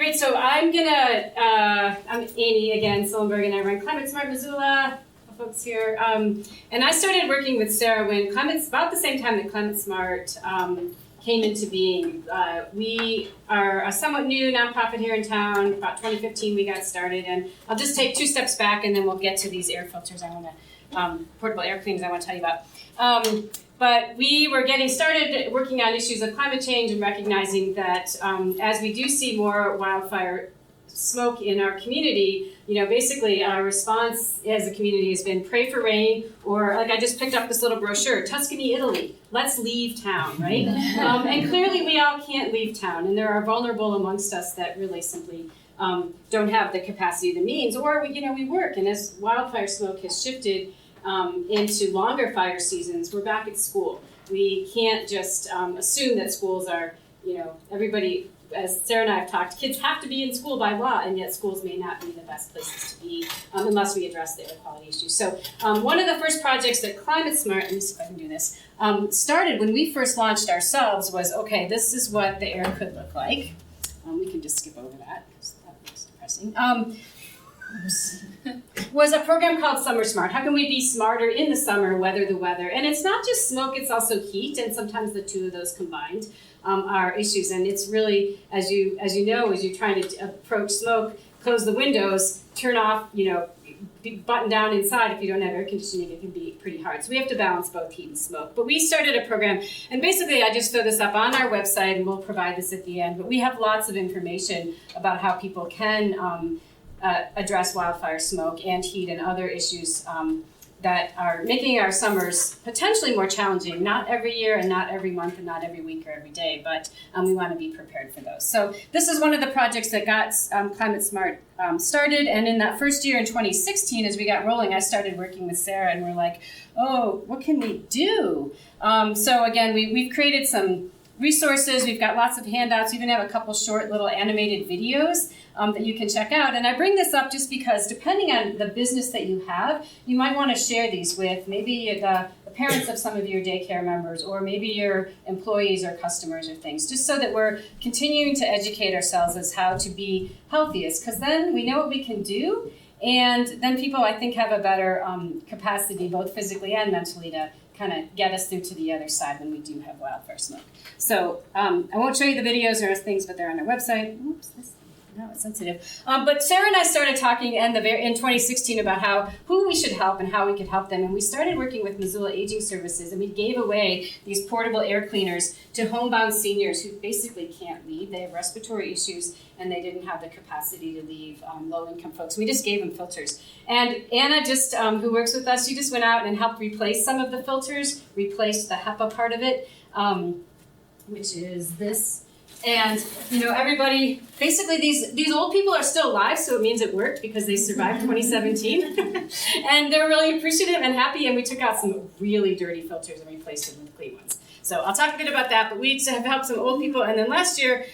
Great, so I'm Amy again, Cilimburg, and I run Climate Smart Missoula, folks here. And I started working with Sarah when about the same time that Climate Smart came into being. We are a somewhat new nonprofit here in town. About 2015 we got started, and I'll just take 2 steps back and then we'll get to these air filters portable air cleaners I want to tell you about. But we were getting started working on issues of climate change and recognizing that as we do see more wildfire smoke in our community, basically our response as a community has been pray for rain, or like I just picked up this little brochure, Tuscany, Italy, let's leave town, right? And clearly we all can't leave town, and there are vulnerable amongst us that really simply don't have the capacity, the means, or we work, and as wildfire smoke has shifted into longer fire seasons, we're back at school. We can't just assume that schools are, everybody, as Sarah and I have talked, kids have to be in school by law, and yet schools may not be the best places to be unless we address the air quality issues. So one of the first projects that Climate Smart, let me see if I can do this, started when we first launched ourselves was, okay, this is what the air could look like. We can just skip over that because that looks depressing. Was a program called Summer Smart. How can we be smarter in the summer, weather the weather? And it's not just smoke, it's also heat, and sometimes the two of those combined are issues. And it's really, as you know, as you're trying to approach smoke, close the windows, turn off, button down inside. If you don't have air conditioning, it can be pretty hard. So we have to balance both heat and smoke. But we started a program, and basically I just throw this up on our website, and we'll provide this at the end. But we have lots of information about how people can address wildfire smoke and heat and other issues that are making our summers potentially more challenging, not every year and not every month and not every week or every day, but we want to be prepared for those. So this is one of the projects that got Climate Smart started, and in that first year in 2016, as we got rolling, I started working with Sarah, and we're like, oh, what can we do? So again, we've created some resources. We've got lots of handouts. We even have a couple short little animated videos that you can check out. And I bring this up just because depending on the business that you have, you might want to share these with maybe the parents of some of your daycare members, or maybe your employees or customers or things, just so that we're continuing to educate ourselves as how to be healthiest, because then we know what we can do, and then people, I think, have a better capacity, both physically and mentally, to kind of get us through to the other side when we do have wildfire smoke. So I won't show you the videos or things, but they're on our website. Oops, no, it's sensitive. But Sarah and I started talking in 2016 about who we should help and how we could help them. And we started working with Missoula Aging Services, and we gave away these portable air cleaners to homebound seniors who basically can't leave. They have respiratory issues, and they didn't have the capacity to leave, low-income folks. We just gave them filters. And Anna, who works with us, she just went out and helped replace some of the filters, replaced the HEPA part of it, which is this. And, everybody, basically these old people are still alive, so it means it worked because they survived 2017. And they're really appreciative and happy, and we took out some really dirty filters and replaced them with clean ones. So I'll talk a bit about that, but we have helped some old people. And then last year,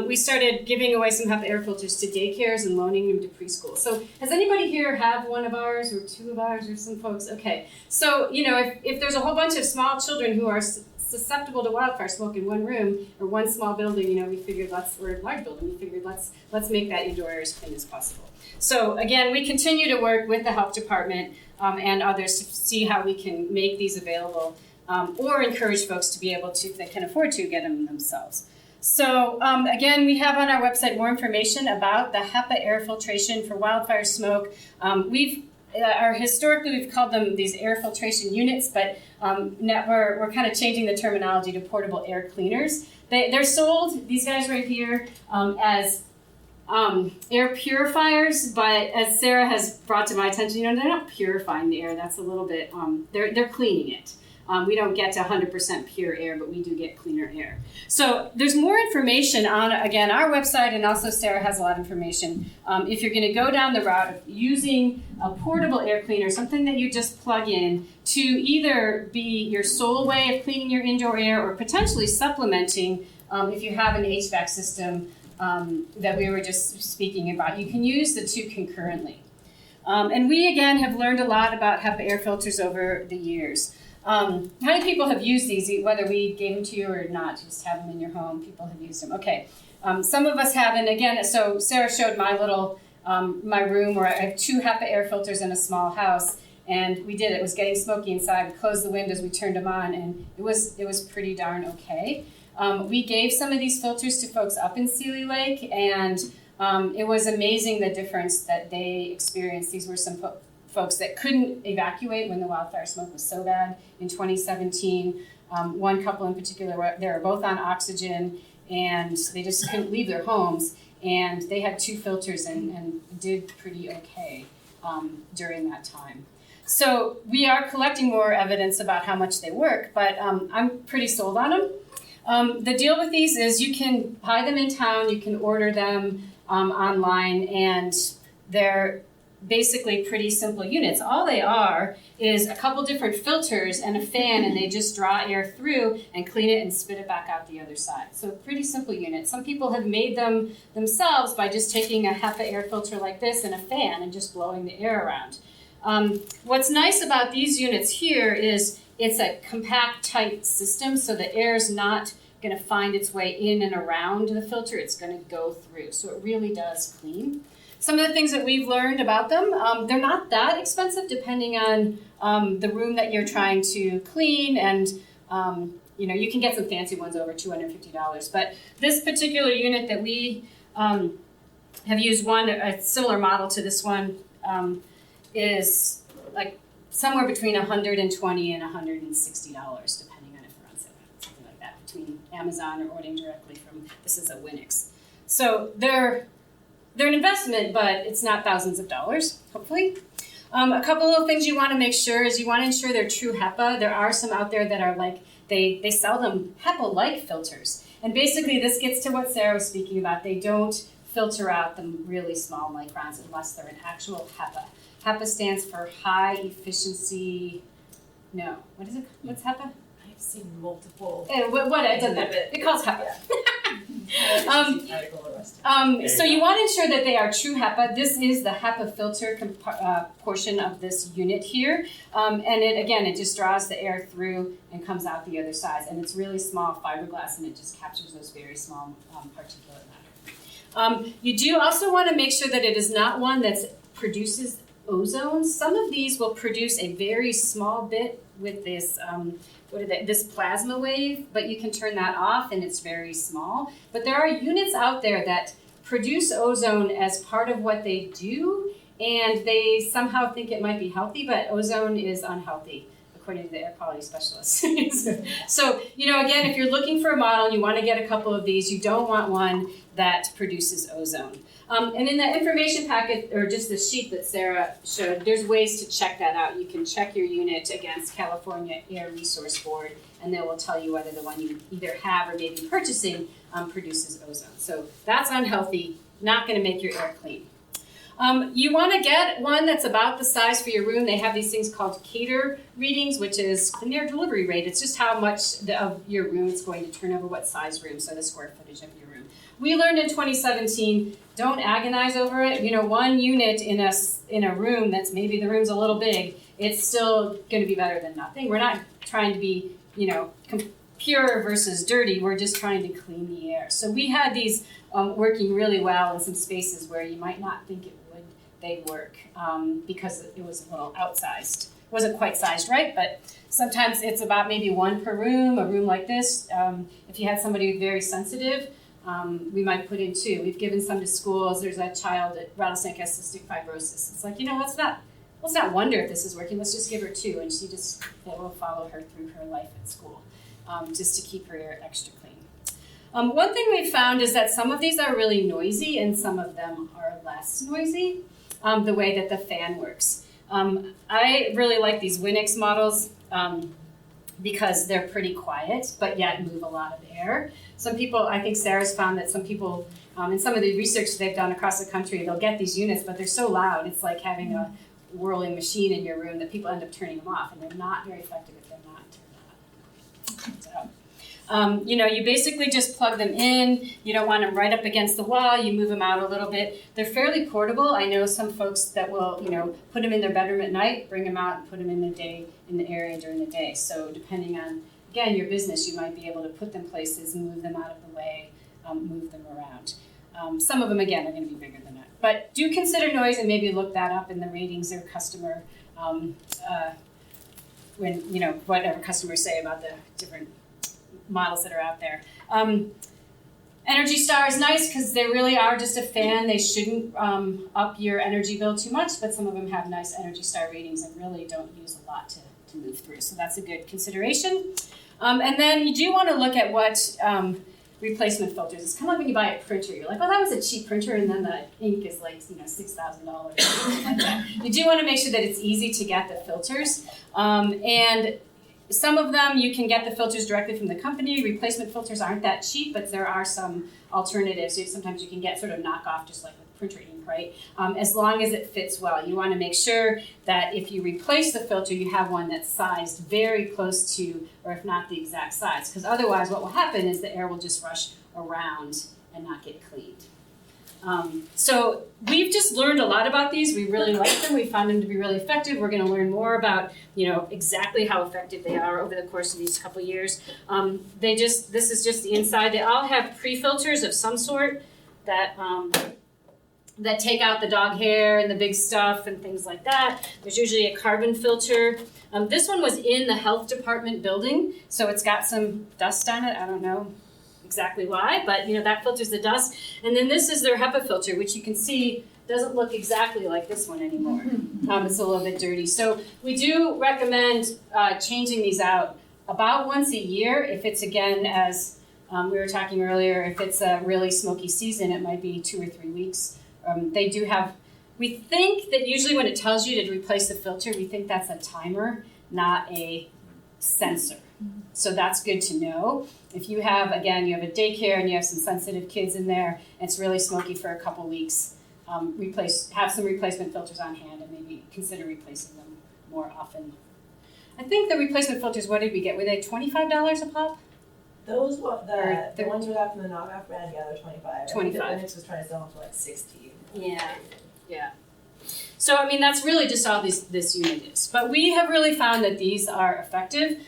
we started giving away some HEPA air filters to daycares and loaning them to preschool. So has anybody here have one of ours or 2 of ours or some folks? Okay. So, if there's a whole bunch of small children who are susceptible to wildfire smoke in one room or one small building, we figured or a large building, we figured let's make that indoor air as clean as possible. So again, we continue to work with the health department and others to see how we can make these available or encourage folks to be able to, if they can afford to, get them themselves. So again, we have on our website more information about the HEPA air filtration for wildfire smoke. Historically, we've called them these air filtration units, but now we're kind of changing the terminology to portable air cleaners. They're sold, these guys right here, as air purifiers, but as Sarah has brought to my attention, they're not purifying the air. That's a little bit, they're cleaning it. We don't get to 100% pure air, but we do get cleaner air. So there's more information on, again, our website, and also Sarah has a lot of information. If you're going to go down the route of using a portable air cleaner, something that you just plug in to either be your sole way of cleaning your indoor air or potentially supplementing if you have an HVAC system that we were just speaking about. You can use the two concurrently. And we, again, have learned a lot about HEPA air filters over the years. How many people have used these, whether we gave them to you or not? Just have them in your home. People have used them. Okay. Some of us have, and again, so Sarah showed my little, my room where I have 2 HEPA air filters in a small house, and we did it. It was getting smoky inside. We closed the windows, we turned them on, and it was pretty darn okay. We gave some of these filters to folks up in Sealy Lake, and it was amazing the difference that they experienced. These were some folks that couldn't evacuate when the wildfire smoke was so bad in 2017. One couple in particular, they were both on oxygen, and they just couldn't leave their homes, and they had 2 filters and did pretty okay during that time. So we are collecting more evidence about how much they work, but I'm pretty sold on them. The deal with these is you can buy them in town, you can order them online, and they're basically pretty simple units. All they are is a couple different filters and a fan, and they just draw air through and clean it and spit it back out the other side. So pretty simple unit. Some people have made them themselves by just taking a HEPA air filter like this and a fan and just blowing the air around. What's nice about these units here is it's a compact, tight system, so the air is not going to find its way in and around the filter. It's going to go through, so it really does clean. Some of the things that we've learned about them, they're not that expensive depending on the room that you're trying to clean, and you can get some fancy ones over $250. But this particular unit that we have used, a similar model to this one, is like somewhere between $120 and $160, depending on if they're on sale, something like that, between Amazon or ordering directly from, this is a Winix. So they're an investment, but it's not thousands of dollars, hopefully. A couple of things you want to make sure is you want to ensure they're true HEPA. There are some out there that are like, they sell them HEPA-like filters. And basically this gets to what Sarah was speaking about. They don't filter out the really small microns unless they're an actual HEPA. HEPA stands for high efficiency, no, what is it? What's HEPA? I've seen multiple. It doesn't matter. It calls HEPA. So you want to ensure that they are true HEPA. This is the HEPA filter portion of this unit here. And it just draws the air through and comes out the other side. And it's really small fiberglass, and it just captures those very small particulate matter. You do also want to make sure that it is not one that produces ozone. Some of these will produce a very small bit with this this plasma wave, but you can turn that off and it's very small. But there are units out there that produce ozone as part of what they do, and they somehow think it might be healthy, but ozone is unhealthy, according to the air quality specialists. So, again, if you're looking for a model and you want to get a couple of these, you don't want one that produces ozone. And in the information packet, or just the sheet that Sarah showed, there's ways to check that out. You can check your unit against California Air Resource Board, and they will tell you whether the one you either have or maybe purchasing produces ozone. So that's unhealthy, not going to make your air clean. You want to get one that's about the size for your room. They have these things called Cater readings, which is the air delivery rate. It's just how much of your room it's going to turn over, what size room, so the square footage of your room. We learned in 2017, don't agonize over it. One unit in a room that's maybe the room's a little big, it's still going to be better than nothing. We're not trying to be, pure versus dirty. We're just trying to clean the air. So we had these working really well in some spaces where you might not think they'd work because it was a little outsized. It wasn't quite sized right, but sometimes it's about maybe 1 per room, a room like this. If you had somebody who's very sensitive, we might put in 2. We've given some to schools. There's a child at Rattlesnake has cystic fibrosis. It's like, let's not wonder if this is working. Let's just give her 2, and they will follow her through her life at school, just to keep her air extra clean. One thing we've found is that some of these are really noisy, and some of them are less noisy, the way that the fan works. I really like these Winix models because they're pretty quiet, but yet move a lot of air. Some people, I think Sarah's found that some people, in some of the research they've done across the country, they'll get these units, but they're so loud, it's like having a whirling machine in your room that people end up turning them off, and they're not very effective if they're not turned on. So, you basically just plug them in. You don't want them right up against the wall. You move them out a little bit. They're fairly portable. I know some folks that will, put them in their bedroom at night, bring them out, and put them in the area during the day. So depending on, again, your business, you might be able to put them places and move them out of the way move them around. Some of them, again, are going to be bigger than that. But do consider noise and maybe look that up in the ratings or customer, when, whatever customers say about the different models that are out there. Energy Star is nice because they really are just a fan. They shouldn't up your energy bill too much, but some of them have nice Energy Star ratings and really don't use a lot to move through. So that's a good consideration. And then you do want to look at what replacement filters. It's kind of like when you buy a printer. You're like, oh, that was a cheap printer, and then the ink is like, $6,000 or something like that. You do want to make sure that it's easy to get the filters. And some of them you can get the filters directly from the company. Replacement filters aren't that cheap, but there are some alternatives. Sometimes you can get sort of knockoff, just like with printer ink, right? As long as it fits well. You want to make sure that if you replace the filter, you have one that's sized very close to, or if not the exact size, because otherwise what will happen is the air will just rush around and not get cleaned. So we've just learned a lot about these. We really like them. We found them to be really effective. We're going to learn more about, exactly how effective they are over the course of these couple years. This is just the inside. They all have pre-filters of some sort that take out the dog hair and the big stuff and things like that. There's usually a carbon filter. This one was in the health department building, so it's got some dust on it. I don't know exactly why, but that filters the dust. And then this is their HEPA filter, which you can see doesn't look exactly like this one anymore. It's a little bit dirty. So we do recommend changing these out about once a year. If it's, again, as we were talking earlier, if it's a really smoky season, it might be 2 or 3 weeks. They do have, we think that usually when it tells you to replace the filter, we think that's a timer, not a sensor. So that's good to know. If you have, again, you have a daycare and you have some sensitive kids in there, and it's really smoky for a couple weeks, have some replacement filters on hand and maybe consider replacing them more often. I think the replacement filters, what did we get? Were they $25 a pop? Those the ones we got from the knockoff brand, yeah, they're $25. 25. I think the was trying to sell them for like $60. Yeah. So this really all this unit is. But we have really found that these are effective.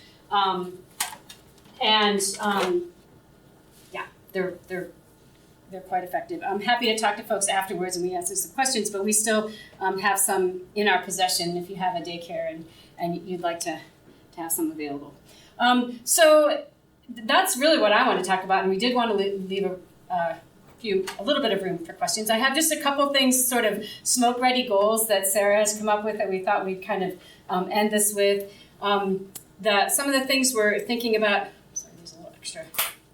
They're quite effective. I'm happy to talk to folks afterwards and we answer some questions, but we still have some in our possession if you have a daycare and you'd like to have some available. So that's really what I want to talk about, and we did want to leave a little bit of room for questions. I have just a couple things, sort of smoke-ready goals that Sarah has come up with that we thought we'd kind of end this with. Some of the things we're thinking about, sorry, there's a little extra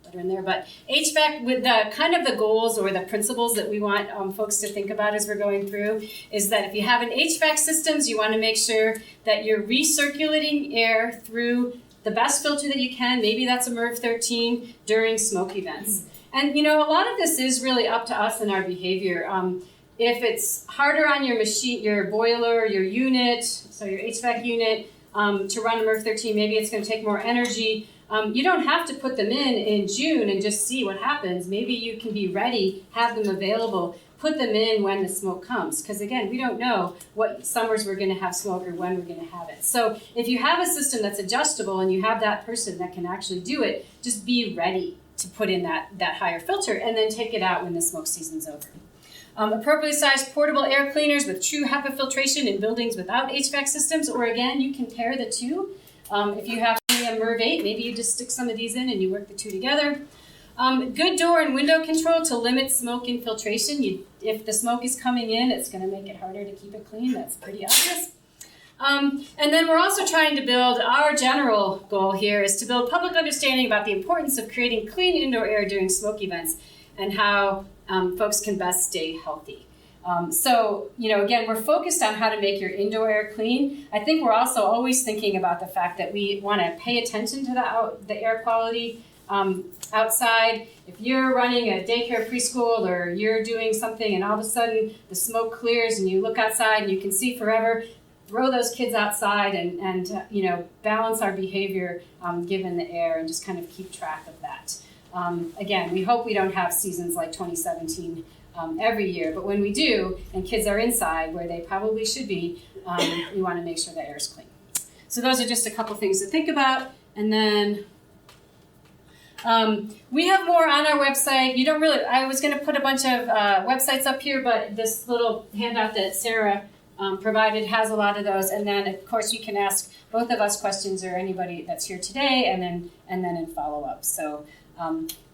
letter in there, but HVAC, with the kind of the goals or the principles that we want folks to think about as we're going through, is that if you have an HVAC systems, you want to make sure that you're recirculating air through the best filter that you can. Maybe that's a MERV 13 during smoke events. And a lot of this is really up to us and our behavior. If it's harder on your machine, your boiler, your unit, so your HVAC unit, to run a MERV 13, maybe it's going to take more energy. You don't have to put them in June and just see what happens. Maybe you can be ready, have them available, put them in when the smoke comes. Because again, we don't know what summers we're going to have smoke or when we're going to have it. So if you have a system that's adjustable and you have that person that can actually do it, just be ready to put in that higher filter and then take it out when the smoke season's over. Appropriately sized portable air cleaners with true HEPA filtration in buildings without HVAC systems, or again, you can pair the two. If you have a MERV 8, maybe you just stick some of these in and you work the two together. Good door and window control to limit smoke infiltration. If the smoke is coming in, it's going to make it harder to keep it clean. That's pretty obvious. And then we're also trying to build, our general goal here is to build public understanding about the importance of creating clean indoor air during smoke events and how folks can best stay healthy. Again, we're focused on how to make your indoor air clean. I think we're also always thinking about the fact that we want to pay attention to the air quality outside. If you're running a daycare preschool or you're doing something and all of a sudden the smoke clears and you look outside and you can see forever, throw those kids outside and balance our behavior given the air and just kind of keep track of that. Again, we hope we don't have seasons like 2017 every year, but when we do, and kids are inside where they probably should be, we want to make sure the air is clean. So those are just a couple things to think about. And then We have more on our website. You don't really, I was going to put a bunch of websites up here, but this little handout that Sarah provided has a lot of those. And then, of course, you can ask both of us questions or anybody that's here today, and then in follow-up. So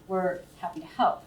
we're happy to help.